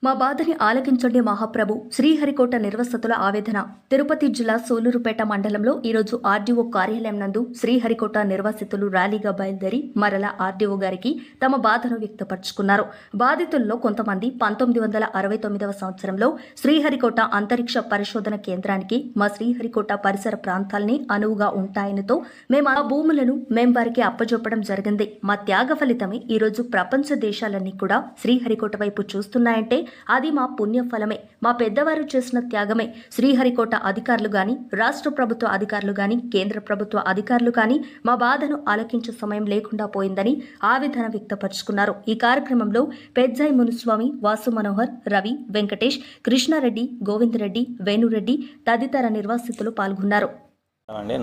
మా బాధని ఆలకించండి మహాప్రభు శ్రీహరికోట నిర్వసతుల ఆవేదన. తిరుపతి జిల్లా సూలూరుపేట మండలంలో ఈరోజు ఆర్డీఓ కార్యాలయం నందు శ్రీహరికోట నిర్వాసితులు ర్యాలీగా బయలుదేరి మరల ఆర్డీఓ గారికి తమ బాధను వ్యక్తపరుచుకున్నారు. బాధితుల్లో కొంతమంది 1969వ సంవత్సరంలో శ్రీహరికోట అంతరిక్ష పరిశోధన కేంద్రానికి మా శ్రీహరికోట పరిసర ప్రాంతాల్ని అనువుగా ఉంటాయనితో మేము ఆ భూములను మేం వారికి అప్పజెప్పడం జరిగింది. మా త్యాగ ఫలితమే ఈరోజు ప్రపంచ దేశాలన్నీ కూడా శ్రీహరికోట వైపు చూస్తున్నాయంటే అది మా పుణ్యఫలమే, మా పెద్దవారు చేసిన త్యాగమే. శ్రీహరికోట అధికారులు గాని, రాష్ట్ర ప్రభుత్వ అధికారులు గాని, కేంద్ర ప్రభుత్వ అధికారులు గాని మా బాధను ఆలకించే సమయం లేకుండా పోయిందని ఆవేదన వ్యక్తపరుచుకున్నారు. ఈ కార్యక్రమంలో పెజ్జాయి మునుస్వామి, వాసు మనోహర్, రవి, వెంకటేష్, కృష్ణారెడ్డి, గోవిందరెడ్డి, వేణురెడ్డి తదితర నిర్వాసితులు పాల్గొన్నారు.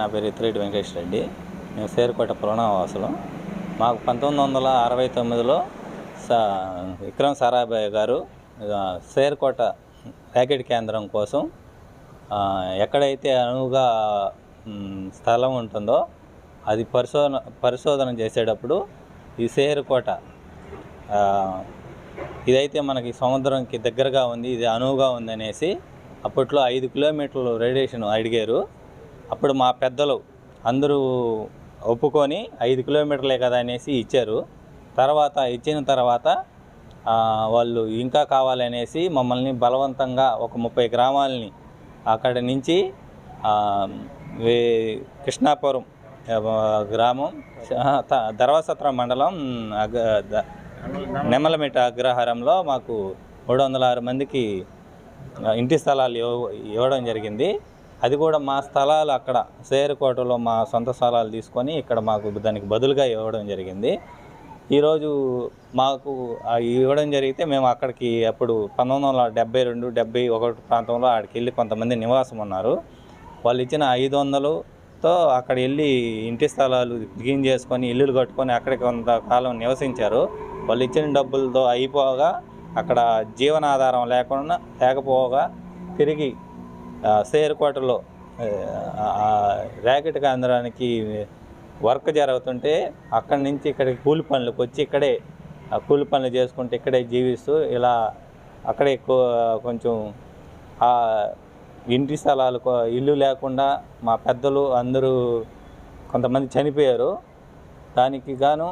నా పేరు ఇత్తిరెడ్డి వెంకటేష్ రెడ్డి. మేము శ్రీహరికోట పురాణవాసులం. మాకు 1969లో విక్రమ్ సారాభాయ్ గారు శ్రీహరికోట ర్యాకెట్ కేంద్రం కోసం ఎక్కడైతే అనువుగా స్థలం ఉంటుందో అది పరిశోధన చేసేటప్పుడు ఈ శ్రీహరికోట ఇదైతే మనకి సముద్రంకి దగ్గరగా ఉంది, ఇది అనువుగా ఉందనేసి అప్పట్లో 5 కిలోమీటర్లు రేడియేషన్ అడిగారు. అప్పుడు మా పెద్దలు అందరూ ఒప్పుకొని 5 కిలోమీటర్లే కదా అనేసి ఇచ్చారు. ఇచ్చిన తర్వాత వాళ్ళు ఇంకా కావాలనేసి మమ్మల్ని బలవంతంగా ఒక 30 గ్రామాలని అక్కడి నుంచి కృష్ణాపురం గ్రామం, ధర్మసత్రం మండలం నెమలమిట్ట అగ్రహారంలో మాకు 306 మందికి ఇంటి స్థలాలు ఇవ్వడం జరిగింది. అది కూడా మా స్థలాలు అక్కడ శ్రీహరికోటలో మా సొంత స్థలాలు తీసుకొని ఇక్కడ మాకు దానికి బదులుగా ఇవ్వడం జరిగింది. ఈరోజు మాకు ఇవ్వడం జరిగితే మేము అక్కడికి అప్పుడు 1972, 71 ప్రాంతంలో అక్కడికి వెళ్ళి కొంతమంది నివాసం ఉన్నారు. వాళ్ళు ఇచ్చిన 500తో అక్కడ వెళ్ళి ఇంటి స్థలాలు క్లీన్ చేసుకొని ఇల్లులు కట్టుకొని అక్కడికి కొంతకాలం నివసించారు. వాళ్ళు ఇచ్చిన డబ్బులతో అయిపోగా అక్కడ జీవనాధారం లేకపోగా తిరిగి శ్రీహరికోటలో ర్యాకెట్ కేంద్రానికి వర్క్ జరుగుతుంటే అక్కడి నుంచి ఇక్కడికి కూలి పనులకు వచ్చి ఇక్కడే కూలి పనులు చేసుకుంటే ఇక్కడే జీవిస్తూ ఇలా అక్కడే కొంచెం ఇంటి స్థలాలు ఇల్లు లేకుండా మా పెద్దలు అందరూ కొంతమంది చనిపోయారు. దానికి గాను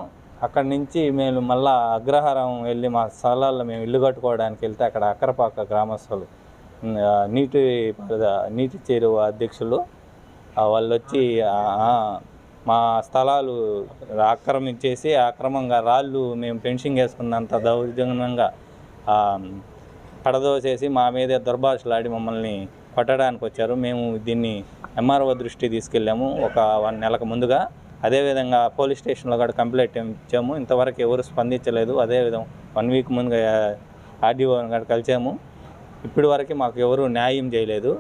అక్కడి నుంచి మేము మళ్ళా అగ్రహారం వెళ్ళి మా స్థలాల్లో మేము ఇల్లు కట్టుకోవడానికి వెళ్తే అక్కడ అక్కరపాక గ్రామస్తులు నీటి చెరువు అధ్యక్షులు వాళ్ళు వచ్చి మా స్థలాలు ఆక్రమించేసి అక్రమంగా రాళ్ళు మేము ఫెన్సింగ్ వేసుకున్నంత దౌర్జన్యంగా పడదోసేసి మా మీదే దుర్భాషలాడి మమ్మల్ని కొట్టడానికి వచ్చారు. మేము దీన్ని ఎంఆర్ఓ దృష్టి తీసుకెళ్ళాము ఒక 1 నెలకు ముందుగా. అదేవిధంగా పోలీస్ స్టేషన్లో కూడా కంప్లైంట్ ఇచ్చాము. ఇంతవరకు ఎవరు స్పందించలేదు. అదేవిధంగా 1 వీక్ ముందుగా ఆర్డీఓ కూడా కలిసాము. ఇప్పటి వరకు మాకు ఎవరు న్యాయం చేయలేదు.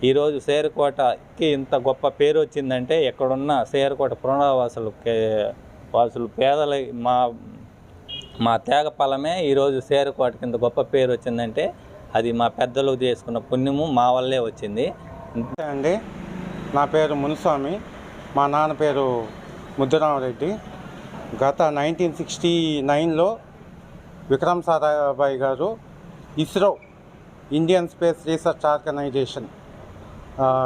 ఈరోజు శ్రీహరికోటకి ఇంత గొప్ప పేరు వచ్చిందంటే ఎక్కడున్న శ్రీహరికోట పునరావాసులు పేదల మా త్యాగ ఫలమే ఈరోజు శ్రీహరికోటకి ఇంత గొప్ప పేరు వచ్చిందంటే అది మా పెద్దలు చేసుకున్న పుణ్యము మా వల్లే వచ్చింది. అండి, నా పేరు మునుస్వామి, మా నాన్న పేరు ముద్దురామరెడ్డి. గత 1969లో Vikram Sarabhai garu ISRO Indian space research organisation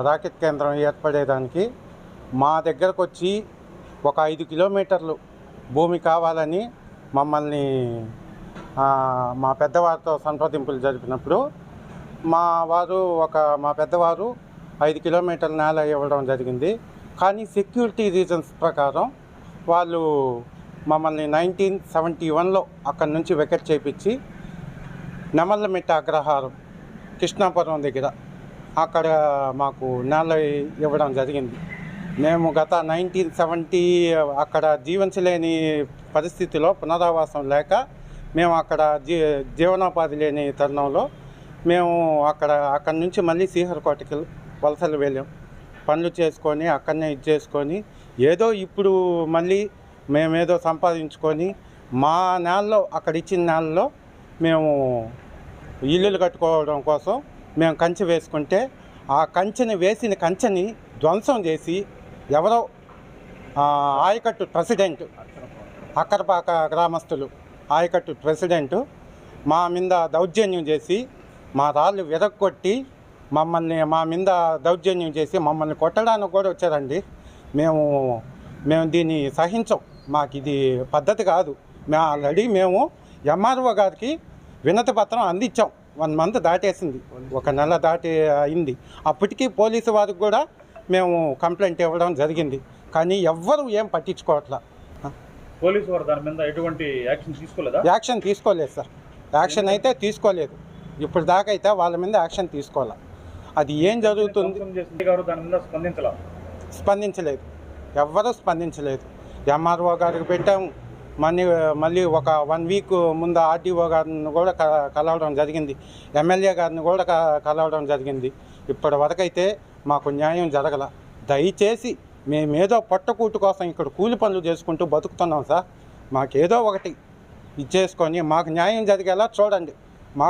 rocket కేంద్రం ఏర్పడేదానికి మా దగ్గరకు వచ్చి ఒక 5 కిలోమీటర్లు భూమి కావాలని మమ్మల్ని మా పెద్దవారితో సంప్రదింపులు జరిపినప్పుడు మా పెద్దవారు 5 కిలోమీటర్ల నేల ఇవ్వడం జరిగింది. కానీ సెక్యూరిటీ రీజన్స్ ప్రకారం వాళ్ళు మమ్మల్ని 1971లో అక్కడి నుంచి వెకెట్ చేయించి నెమలమిట్ట అగ్రహారం కృష్ణాపురం దగ్గర అక్కడ మాకు నేల ఇవ్వడం జరిగింది. మేము గత 1970 అక్కడ జీవించలేని పరిస్థితిలో పునరావాసం లేక మేము అక్కడ జీవనోపాధి లేని తరుణంలో మేము అక్కడి నుంచి మళ్ళీ శ్రీహరికోటకి వలసలు వెళ్ళాం. పనులు చేసుకొని అక్కడనే చేసుకొని ఏదో ఇప్పుడు మళ్ళీ మేమేదో సంపాదించుకొని మా నేలలో అక్కడ ఇచ్చిన నేలలో మేము ఇల్లులు కట్టుకోవడం కోసం మేము కంచె వేసుకుంటే ఆ వేసిన కంచెని ధ్వంసం చేసి ఎవరో ఆయకట్టు ప్రెసిడెంట్, అక్కరపాక గ్రామస్తులు ఆయకట్టు ప్రెసిడెంటు మా మీద దౌర్జన్యం చేసి మా రాళ్ళు విరగొట్టి మా మీద దౌర్జన్యం చేసి మమ్మల్ని కొట్టడానికి కూడా వచ్చారండి. మేము దీన్ని సహించం. మాకు ఇది పద్ధతి కాదు. ఆల్రెడీ మేము ఎంఆర్ఓ గారికి వినతి పత్రం అందించాం. 1 మంత్ దాటేసింది, 1 నెల దాటి అయింది. అప్పటికి పోలీసు వారికి కూడా మేము కంప్లైంట్ ఇవ్వడం జరిగింది. కానీ ఎవ్వరూ ఏం పట్టించుకోవట్లా. పోలీసు వారు దాని మీద ఎటువంటి యాక్షన్ తీసుకోలేదా? యాక్షన్ తీసుకోలేదు సార్. యాక్షన్ అయితే తీసుకోలేదు. ఇప్పుడు దాకా అయితే వాళ్ళ మీద యాక్షన్ తీసుకోవాలి. అది ఏం జరుగుతుంది దాని మీద స్పందించలేదు. ఎవ్వరూ స్పందించలేదు. ఎంఆర్ఓ గారికి పెట్టాము. మళ్ళీ ఒక 1 వీక్ ముందు ఆర్డీఓ గారిని కూడా కలవడం జరిగింది. ఎమ్మెల్యే గారిని కూడా కలవడం జరిగింది. ఇప్పటి వరకు అయితే మాకు న్యాయం జరగల. దయచేసి మేమేదో పొట్టకూటు కోసం ఇక్కడ కూలి పనులు చేసుకుంటూ బతుకుతున్నాం సార్. మాకేదో ఒకటి ఇచ్చేసుకొని మాకు న్యాయం జరిగేలా చూడండి.